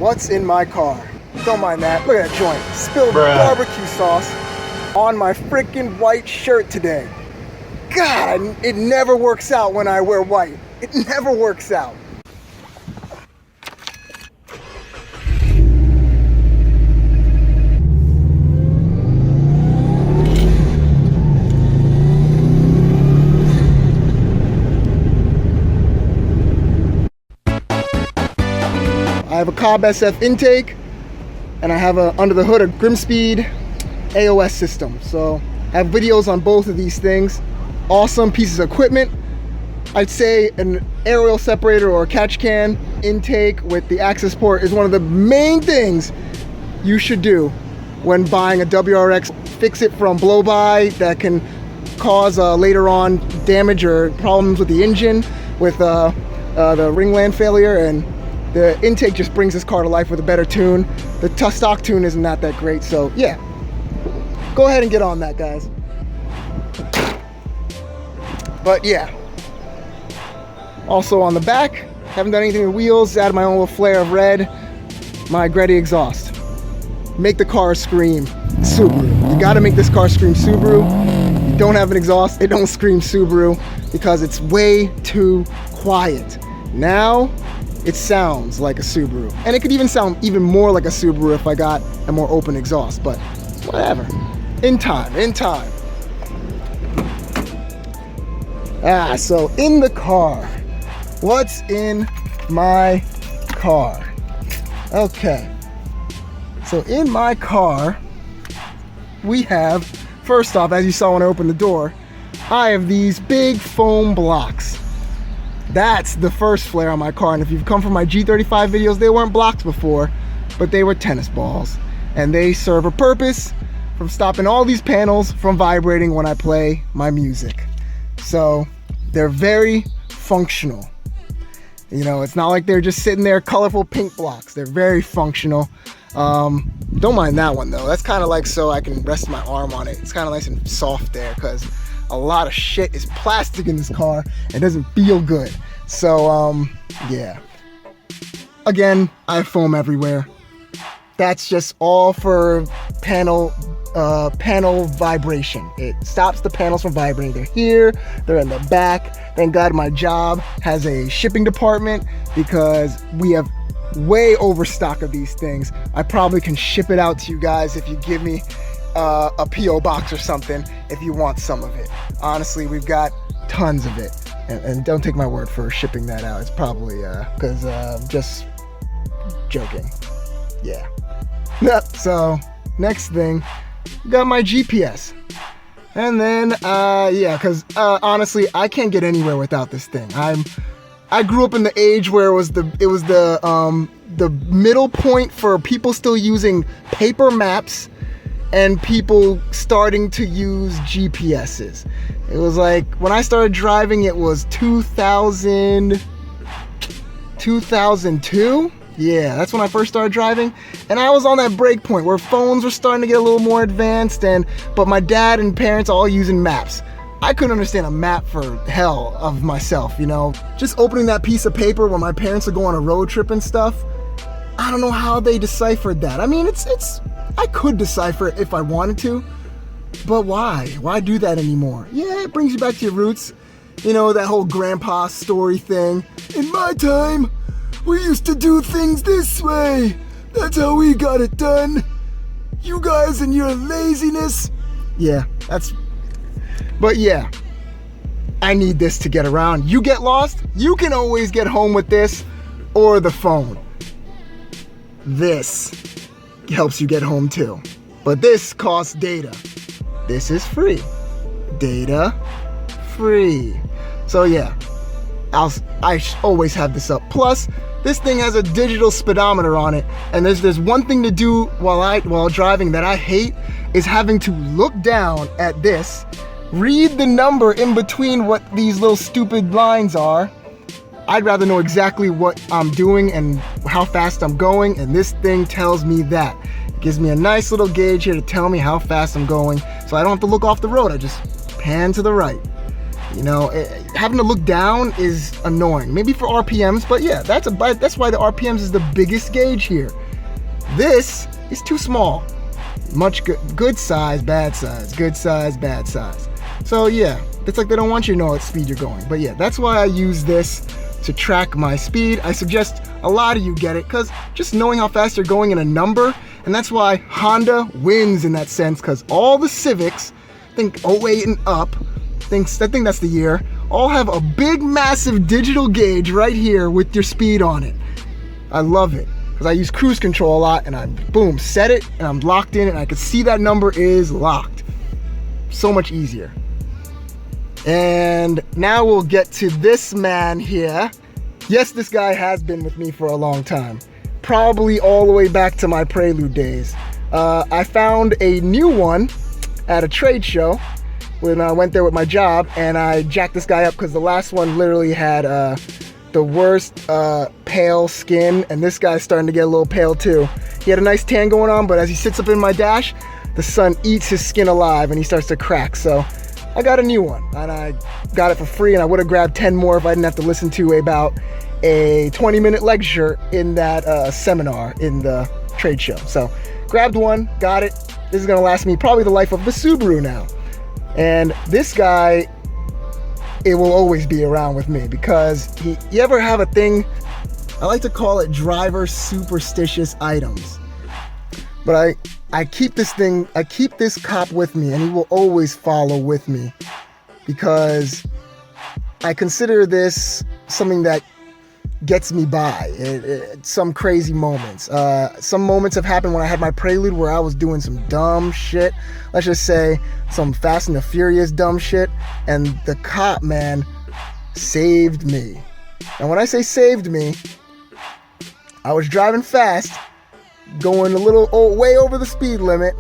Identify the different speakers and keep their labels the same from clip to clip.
Speaker 1: What's in my car? Don't mind that. Look at that joint. Spilled barbecue sauce on my freaking white shirt today. God, it never works out when I wear white. It never works out. I have a Cobb SF intake, and I have under the hood a Grimspeed AOS system. So I have videos on both of these things. Awesome pieces of equipment. I'd say an aerial separator or a catch can intake with the access port is one of the main things you should do when buying a WRX. Fix it from blow-by that can cause later on damage or problems with the engine, with the ringland failure, and the intake just brings this car to life with a better tune. The stock tune isn't that great, so yeah. Go ahead and get on that, guys. But yeah. Also on the back, haven't done anything with wheels, added my own little flare of red, my Gretty exhaust. Make the car scream Subaru. You gotta make this car scream Subaru. You don't have an exhaust, it don't scream Subaru because it's way too quiet. Now, it sounds like a Subaru. And it could even sound even more like a Subaru if I got a more open exhaust, but whatever. In time. So in the car. What's in my car? Okay. So in my car, we have, first off, as you saw when I opened the door, I have these big foam blocks. That's the first flare on my car, and if you've come from my G35 videos, they weren't blocks before, but they were tennis balls, and they serve a purpose from stopping all these panels from vibrating when I play my music. So they're very functional. You know, it's not like they're just sitting there colorful pink blocks. They're very functional. Don't mind that one though. That's kind of like so I can rest my arm on it. It's kind of nice and soft there because a lot of shit is plastic in this car. It doesn't feel good. So, yeah. Again, I have foam everywhere. That's just all for panel vibration. It stops the panels from vibrating. They're here, they're in the back. Thank God my job has a shipping department because we have way overstock of these things. I probably can ship it out to you guys if you give me a P.O. box or something if you want some of it. Honestly, we've got tons of it, and don't take my word for shipping that out. It's probably because just joking. Yeah. So next thing, got my GPS, and then yeah, because honestly I can't get anywhere without this thing. I grew up in the age where it was the middle point for people still using paper maps and people starting to use GPSs. It was like, when I started driving, it was 2002? Yeah, that's when I first started driving. And I was on that break point where phones were starting to get a little more advanced, but my dad and parents all using maps. I couldn't understand a map for hell of myself, you know? Just opening that piece of paper when my parents would go on a road trip and stuff, I don't know how they deciphered that. I mean, I could decipher it if I wanted to, but why? Why do that anymore? Yeah, it brings you back to your roots. You know, that whole grandpa story thing. In my time, we used to do things this way. That's how we got it done. You guys and your laziness. Yeah, but yeah, I need this to get around. You get lost, you can always get home with this or the phone. This helps you get home too. But this costs data. This is free. Data free. So yeah, I always have this up. Plus, this thing has a digital speedometer on it, and there's one thing to do while driving that I hate, is having to look down at this, read the number in between what these little stupid lines are. I'd rather know exactly what I'm doing and how fast I'm going, and this thing tells me that. It gives me a nice little gauge here to tell me how fast I'm going, so I don't have to look off the road. I just pan to the right. You know, having to look down is annoying. Maybe for RPMs, but yeah, that's why the RPMs is the biggest gauge here. This is too small. Much good size, bad size, good size, bad size. So yeah, it's like they don't want you to know what speed you're going. But yeah, that's why I use this to track my speed. I suggest a lot of you get it, because just knowing how fast you're going in a number, and that's why Honda wins in that sense, because all the Civics, I think 08 and up, I think that's the year, all have a big massive digital gauge right here with your speed on it. I love it, because I use cruise control a lot, and I boom, set it, and I'm locked in, and I can see that number is locked. So much easier. And now we'll get to this man here. Yes, this guy has been with me for a long time. Probably all the way back to my Prelude days. I found a new one at a trade show when I went there with my job, and I jacked this guy up because the last one literally had the worst pale skin, and this guy's starting to get a little pale too. He had a nice tan going on, but as he sits up in my dash, the sun eats his skin alive and he starts to crack. So I got a new one, and I got it for free, and I would have grabbed 10 more if I didn't have to listen to about a 20-minute lecture in that seminar in the trade show. So grabbed one, got it. This is gonna last me probably the life of the Subaru now. And this guy, it will always be around with me, because you ever have a thing, I like to call it driver superstitious items. But I keep this cop with me, and he will always follow with me, because I consider this something that gets me by. Some crazy moments. Some moments have happened when I had my Prelude where I was doing some dumb shit. Let's just say some Fast and the Furious dumb shit, and the cop, man, saved me. And when I say saved me, I was driving fast, going a little way over the speed limit,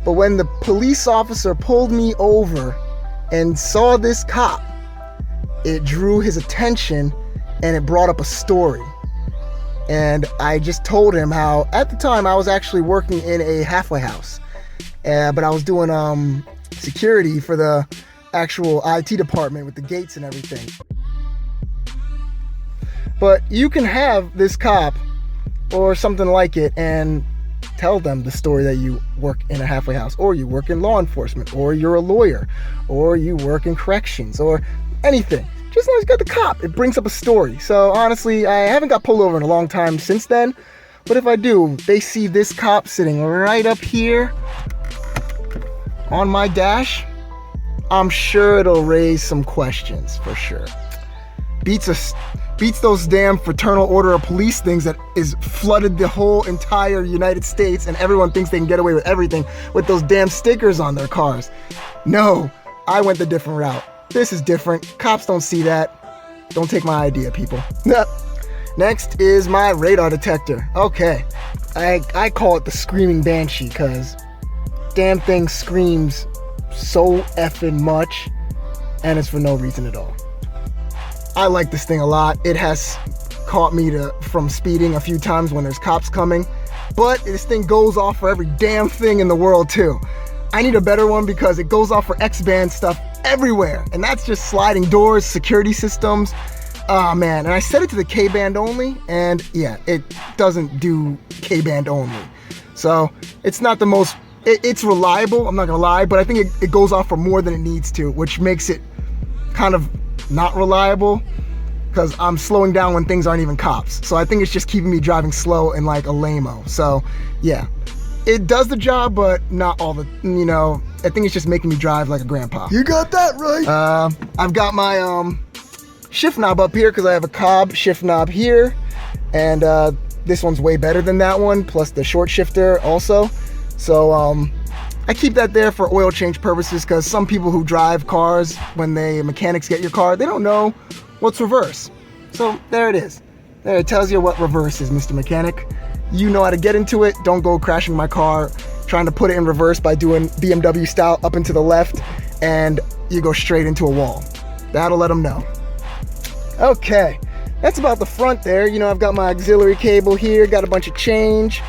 Speaker 1: but when the police officer pulled me over and saw this cop, it drew his attention, and it brought up a story. And I just told him how at the time I was actually working in a halfway house, but I was doing security for the actual IT department with the gates and everything. But you can have this cop or something like it and tell them the story that you work in a halfway house, or you work in law enforcement, or you're a lawyer, or you work in corrections, or anything. Just as long as you got the cop, it brings up a story. So honestly, I haven't got pulled over in a long time since then, but if I do, they see this cop sitting right up here on my dash, I'm sure it'll raise some questions for sure. Beats those damn Fraternal Order of Police things that is flooded the whole entire United States, and everyone thinks they can get away with everything with those damn stickers on their cars. No, I went the different route. This is different. Cops don't see that. Don't take my idea, people. Next is my radar detector. Okay, I call it the Screaming Banshee, because damn thing screams so effing much, and it's for no reason at all. I like this thing a lot. It has caught me from speeding a few times when there's cops coming, but this thing goes off for every damn thing in the world too. I need a better one, because it goes off for X-band stuff everywhere, and that's just sliding doors, security systems. Oh man, and I set it to the K-band only, and yeah, it doesn't do K-band only. So it's not the most, it's reliable, I'm not gonna lie, but I think it goes off for more than it needs to, which makes it kind of not reliable, because I'm slowing down when things aren't even cops. So I think it's just keeping me driving slow and like a lame-o. So yeah, it does the job, but not all the, I think it's just making me drive like a grandpa. You got that right. I've got my shift knob up here, because I have a Cobb shift knob here, and this one's way better than that one, plus the short shifter also. So I keep that there for oil change purposes, because some people who drive cars, when mechanics get your car, they don't know what's reverse. So there it is. There, it tells you what reverse is, Mr. Mechanic. You know how to get into it. Don't go crashing my car, trying to put it in reverse by doing BMW style up and to the left, and you go straight into a wall. That'll let them know. Okay, that's about the front there. I've got my auxiliary cable here, got a bunch of change.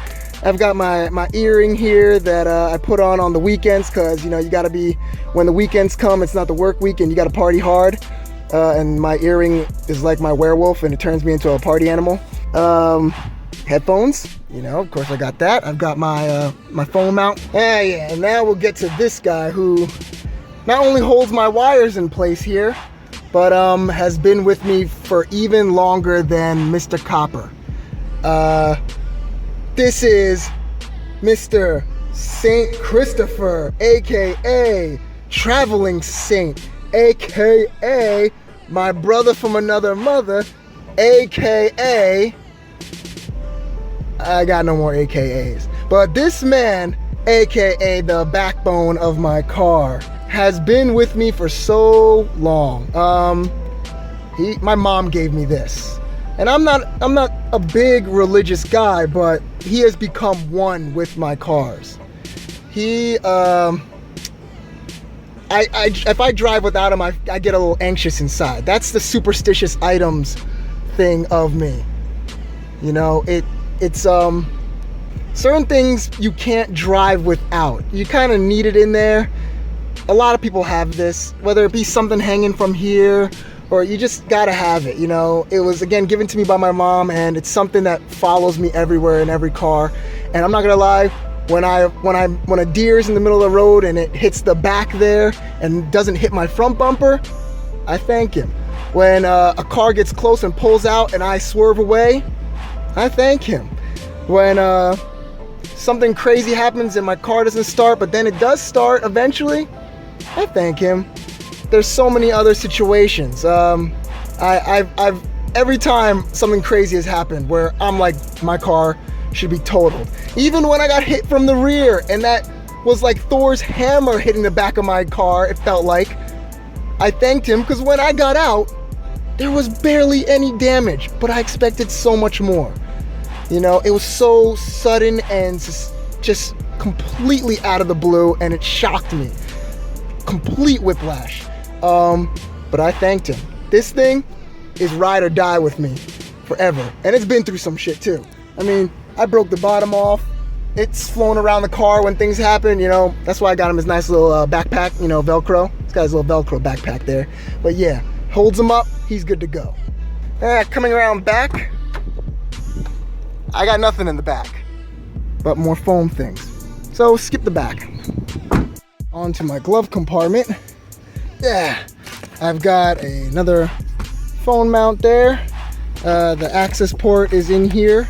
Speaker 1: I've got my earring here that I put on the weekends, because, you know, you got to be, when the weekends come, it's not the work week and you got to party hard. And my earring is like my werewolf and it turns me into a party animal. Headphones, you know, of course I got that. I've got my my phone mount. Yeah, and now we'll get to this guy who not only holds my wires in place here, but has been with me for even longer than Mr. Copper. This is Mr. Saint Christopher, aka Traveling Saint, aka my brother from another mother, aka I got no more AKAs. But this man, aka the backbone of my car, has been with me for so long. My mom gave me this. And I'm not a big religious guy, but he has become one with my cars. He if I drive without him, I get a little anxious inside. That's the superstitious items thing of me. You know, it's certain things you can't drive without. You kind of need it in there. A lot of people have this, whether it be something hanging from here, or you just gotta have it, you know. It was, again, given to me by my mom, and it's something that follows me everywhere in every car. And I'm not gonna lie, when a deer's in the middle of the road and it hits the back there and doesn't hit my front bumper, I thank him. When a car gets close and pulls out and I swerve away, I thank him. When something crazy happens and my car doesn't start, but then it does start eventually, I thank him. There's so many other situations. I've every time something crazy has happened where I'm like, my car should be totaled. Even when I got hit from the rear and that was like Thor's hammer hitting the back of my car, it felt like, I thanked him, because when I got out, there was barely any damage, but I expected so much more. You know, it was so sudden and just completely out of the blue, and it shocked me. Complete whiplash. But I thanked him. This thing is ride or die with me forever. And it's been through some shit too. I mean, I broke the bottom off. It's flown around the car when things happen, you know. That's why I got him his nice little backpack, you know, Velcro. He's got his little Velcro backpack there. But yeah, holds him up, he's good to go. Coming around back, I got nothing in the back, but more foam things. So skip the back. Onto my glove compartment. Yeah, I've got another phone mount there. The access port is in here.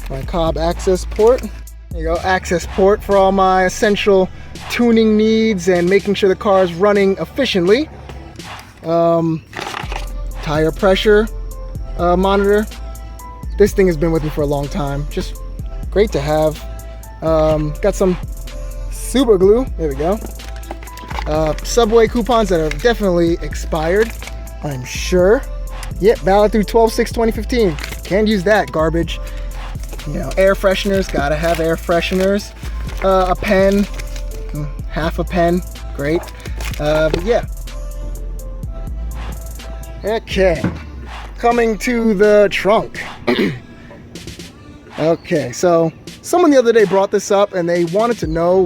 Speaker 1: My Cobb access port. There you go, access port for all my essential tuning needs and making sure the car is running efficiently. Tire pressure monitor. This thing has been with me for a long time. Just great to have. Got some super glue. There we go. Subway coupons that are definitely expired, I'm sure. Yep, valid through 12/6/2015. Can't use that garbage. You know, air fresheners, gotta have air fresheners. A pen, half a pen, great. But yeah. Okay, coming to the trunk. Okay, so someone the other day brought this up and they wanted to know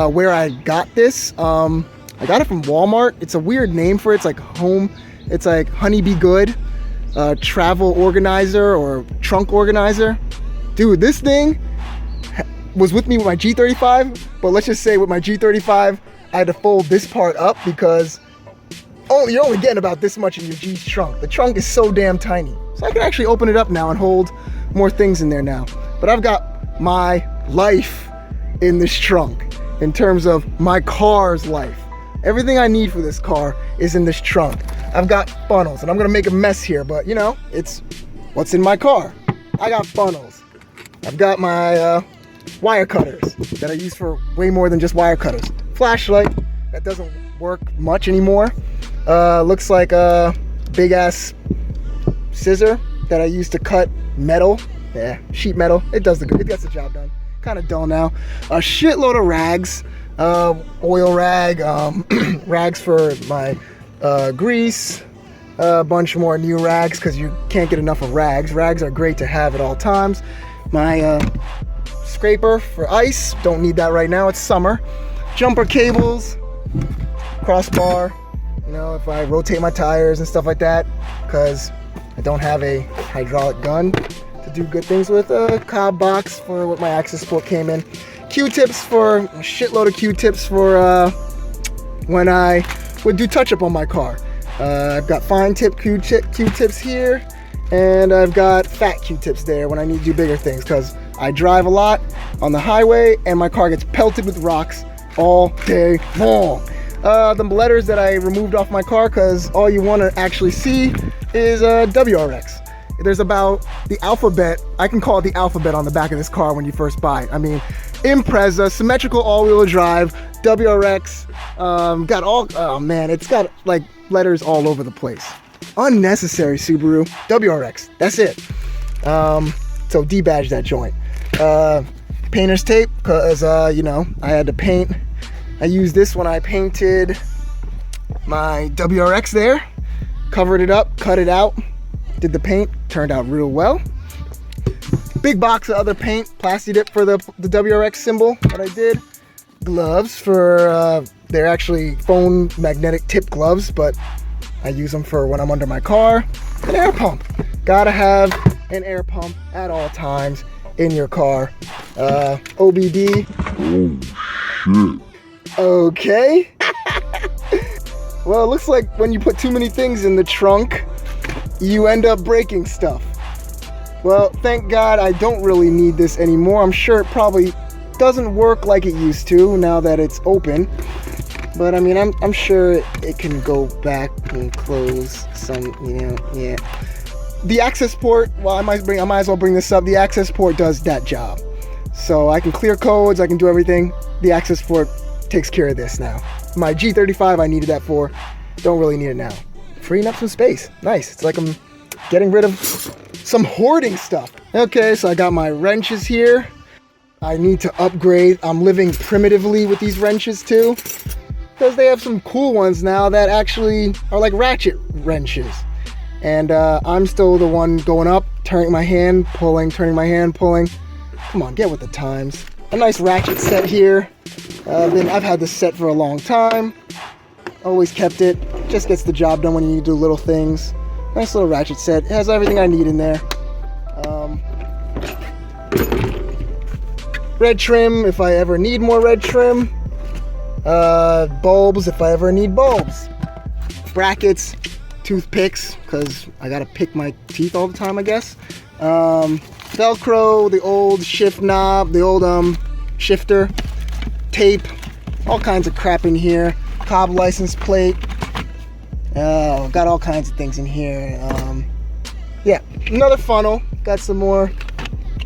Speaker 1: where I got this. I got it from Walmart. It's a weird name for it. It's like it's like Honey Be Good travel organizer or trunk organizer. Dude, this thing was with me with my G35, but let's just say with my G35, I had to fold this part up because you're only getting about this much in your G's trunk. The trunk is so damn tiny. So I can actually open it up now and hold more things in there now. But I've got my life in this trunk in terms of my car's life. Everything I need for this car is in this trunk. I've got funnels, and I'm gonna make a mess here, but you know, it's what's in my car. I got funnels. I've got my wire cutters that I use for way more than just wire cutters. Flashlight that doesn't work much anymore. Looks like a big ass scissor that I use to cut metal. Yeah, sheet metal. It gets the job done. Kind of dull now. A shitload of rags, oil rag, rags for my grease, a bunch more new rags because you can't get enough of rags. Rags are great to have at all times. My scraper for ice, don't need that right now, it's summer. Jumper cables, crossbar, you know, if I rotate my tires and stuff like that, because I don't have a hydraulic gun to do good things with. A Cobb box for what my access port came in. Q-tips for a shitload of Q-tips for when I would do touch-up on my car. I've got fine tip Q-tips here, and I've got fat Q-tips there when I need to do bigger things, because I drive a lot on the highway and my car gets pelted with rocks all day long. The letters that I removed off my car, because all you want to actually see is WRX. There's about the alphabet, I can call it the alphabet on the back of this car when you first buy it. I mean, Impreza, symmetrical all-wheel drive, WRX, got all, oh man, it's got like letters all over the place. Unnecessary Subaru, WRX, that's it. So debadge that joint. Painter's tape, because, you know, I had to paint. I used this when I painted my WRX there. Covered it up, cut it out, did the paint, turned out real well. Big box of other paint, plasti dip for the WRX symbol that I did. Gloves for, they're actually foam magnetic tip gloves, but I use them for when I'm under my car. An air pump. Gotta have an air pump at all times in your car. OBD. Oh shit. Okay. Well, it looks like when you put too many things in the trunk, you end up breaking stuff. Well, thank God I don't really need this anymore. I'm sure it probably doesn't work like it used to now that it's open. But I mean, I'm sure it can go back and close some, you know, yeah. The access port, well, I might as well bring this up. The access port does that job. So I can clear codes, I can do everything. The access port takes care of this now. My G35 I needed that for, don't really need it now. Freeing up some space, nice. It's like I'm getting rid of some hoarding stuff. Okay, so I got my wrenches here. I need to upgrade. I'm living primitively with these wrenches too, because they have some cool ones now that actually are like ratchet wrenches. And I'm still the one going up, turning my hand, pulling, turning my hand, pulling. Come on, get with the times. A nice ratchet set here. I've had this set for a long time. Always kept it. Just gets the job done when you need to do little things. Nice little ratchet set. It has everything I need in there. Red trim if I ever need more red trim. Bulbs if I ever need bulbs. Brackets, toothpicks, because I gotta pick my teeth all the time, I guess. Velcro, the old shift knob, the old shifter, tape, all kinds of crap in here. Cobb license plate. Got all kinds of things in here. Yeah, another funnel. Got some more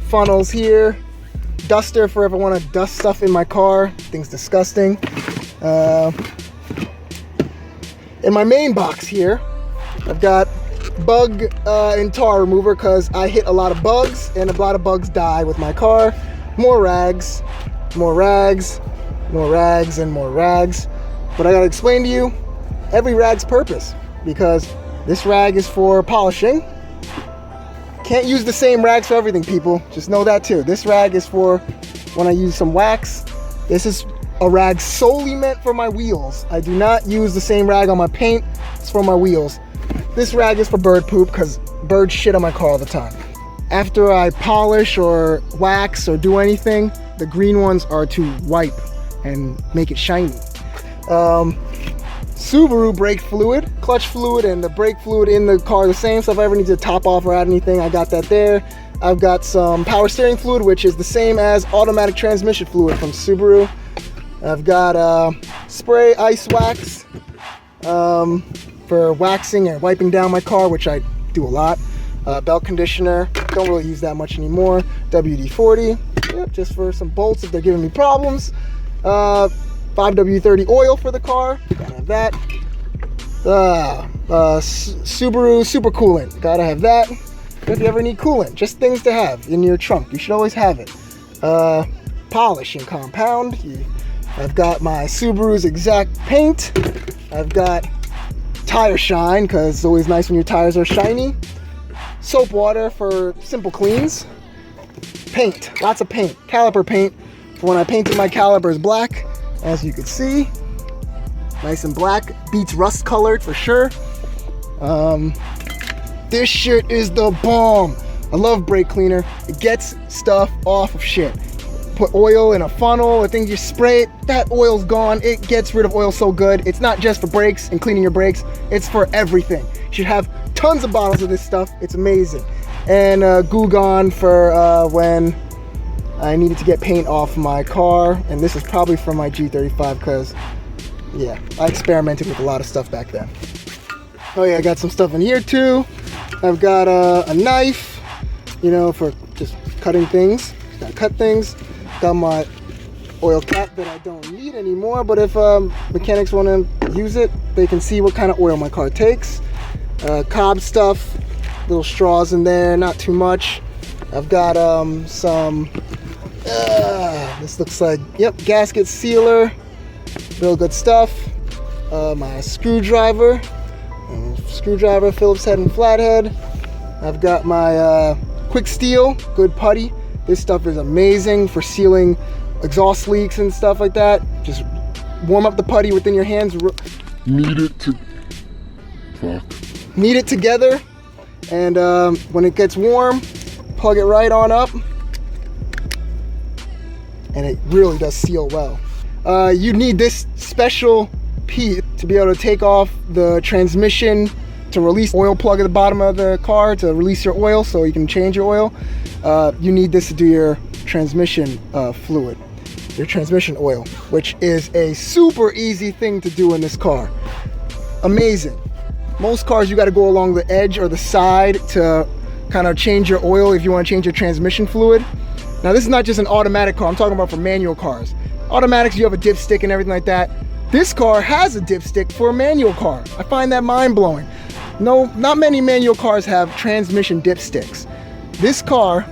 Speaker 1: funnels here. Duster for if I want to dust stuff in my car. Thing's disgusting. In my main box here, I've got bug and tar remover, because I hit a lot of bugs and a lot of bugs die with my car. More rags, more rags, more rags, and more rags. But I gotta explain to you every rag's purpose, because this rag is for polishing. Can't use the same rags for everything, people. Just know that too. This rag is for when I use some wax. This is a rag solely meant for my wheels. I do not use the same rag on my paint. It's for my wheels. This rag is for bird poop, because birds shit on my car all the time. After I polish or wax or do anything, the green ones are to wipe and make it shiny. Subaru brake fluid, clutch fluid, and the brake fluid in the car the same, so if I ever need to top off or add anything, I got that there. I've got some power steering fluid, which is the same as automatic transmission fluid from Subaru. I've got spray ice wax for waxing and wiping down my car, which I do a lot. Belt conditioner, don't really use that much anymore. WD-40, yep, just for some bolts if they're giving me problems. 5W30 oil for the car, gotta have that. Subaru super coolant, gotta have that. If you ever need coolant, just things to have in your trunk, you should always have it. Polish and compound, I've got my Subaru's exact paint. I've got tire shine, because it's always nice when your tires are shiny. Soap water for simple cleans. paint, lots of paint, caliper paint. For when I painted my calipers black, as you can see, nice and black, beats rust colored for sure. This shit is the bomb. I love brake cleaner. It gets stuff off of shit. Put oil in a funnel, I think you spray it, that oil's gone. It gets rid of oil so good. It's not just for brakes and cleaning your brakes, it's for everything. You should have tons of bottles of this stuff. It's amazing. And Goo Gone for when I needed to get paint off my car. And this is probably from my G35 because, yeah, I experimented with a lot of stuff back then. Oh yeah, I got some stuff in here too. I've got a knife, you know, for just cutting things. Gotta cut things. Got my oil cap that I don't need anymore, but if mechanics want to use it, they can see what kind of oil my car takes. Cobb stuff, little straws in there, not too much. I've got some, this looks like, yep, gasket sealer, real good stuff. My screwdriver, Phillips head and flathead. I've got my quick steel, good putty. This stuff is amazing for sealing exhaust leaks and stuff like that. Just warm up the putty within your hands. Knead it together, and when it gets warm, plug it right on up, and it really does seal well. You need this special piece to be able to take off the transmission to release oil plug at the bottom of the car to release your oil so you can change your oil. You need this to do your transmission fluid, your transmission oil, which is a super easy thing to do in this car. Amazing. Most cars you got to go along the edge or the side to kind of change your oil if you want to change your transmission fluid. Now this is not just an automatic car, I'm talking about for manual cars. Automatics, you have a dipstick and everything like that. This car has a dipstick for a manual car. I find that mind-blowing. No, not many manual cars have transmission dipsticks. This car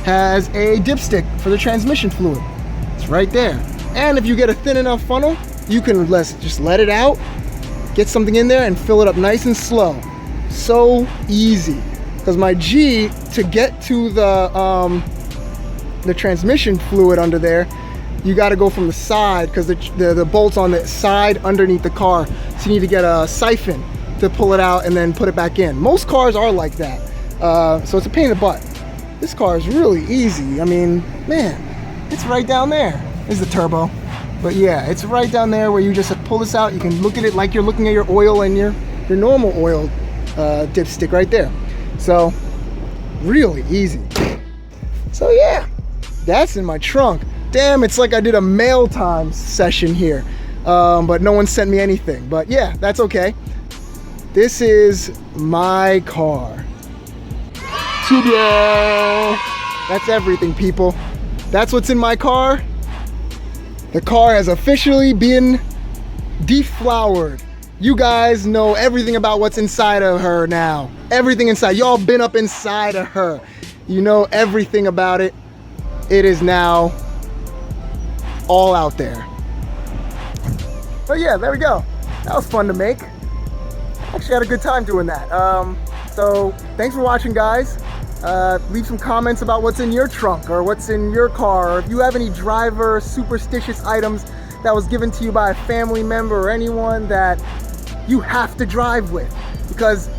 Speaker 1: has a dipstick for the transmission fluid. It's right there. And if you get a thin enough funnel, you can just let it out, get something in there and fill it up nice and slow. So easy. Because my G, to get to the transmission fluid under there, you got to go from the side because the bolt's on the side underneath the car. So you need to get a siphon to pull it out and then put it back in. Most cars are like that. So it's a pain in the butt. This car is really easy. I mean, man, it's right down there. This is the turbo. But yeah, it's right down there where you just pull this out. You can look at it like you're looking at your oil and your normal oil dipstick right there. So really easy. So yeah, that's in my trunk. Damn, it's like I did a mail time session here, but no one sent me anything. But yeah, that's okay. This is my car. Ta-da! That's everything, people. That's what's in my car. The car has officially been deflowered. You guys know everything about what's inside of her now. Everything inside. Y'all been up inside of her. You know everything about it. It is now all out there. But yeah, there we go. That was fun to make. Actually had a good time doing that. So thanks for watching, guys. Leave some comments about what's in your trunk or what's in your car, or if you have any driver superstitious items that was given to you by a family member or anyone that you have to drive with, because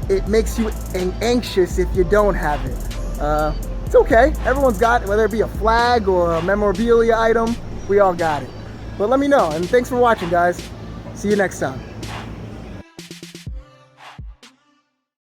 Speaker 1: it makes you anxious if you don't have it. It's okay, everyone's got it, whether it be a flag or a memorabilia item, we all got it. But let me know, and thanks for watching, guys. See you next time.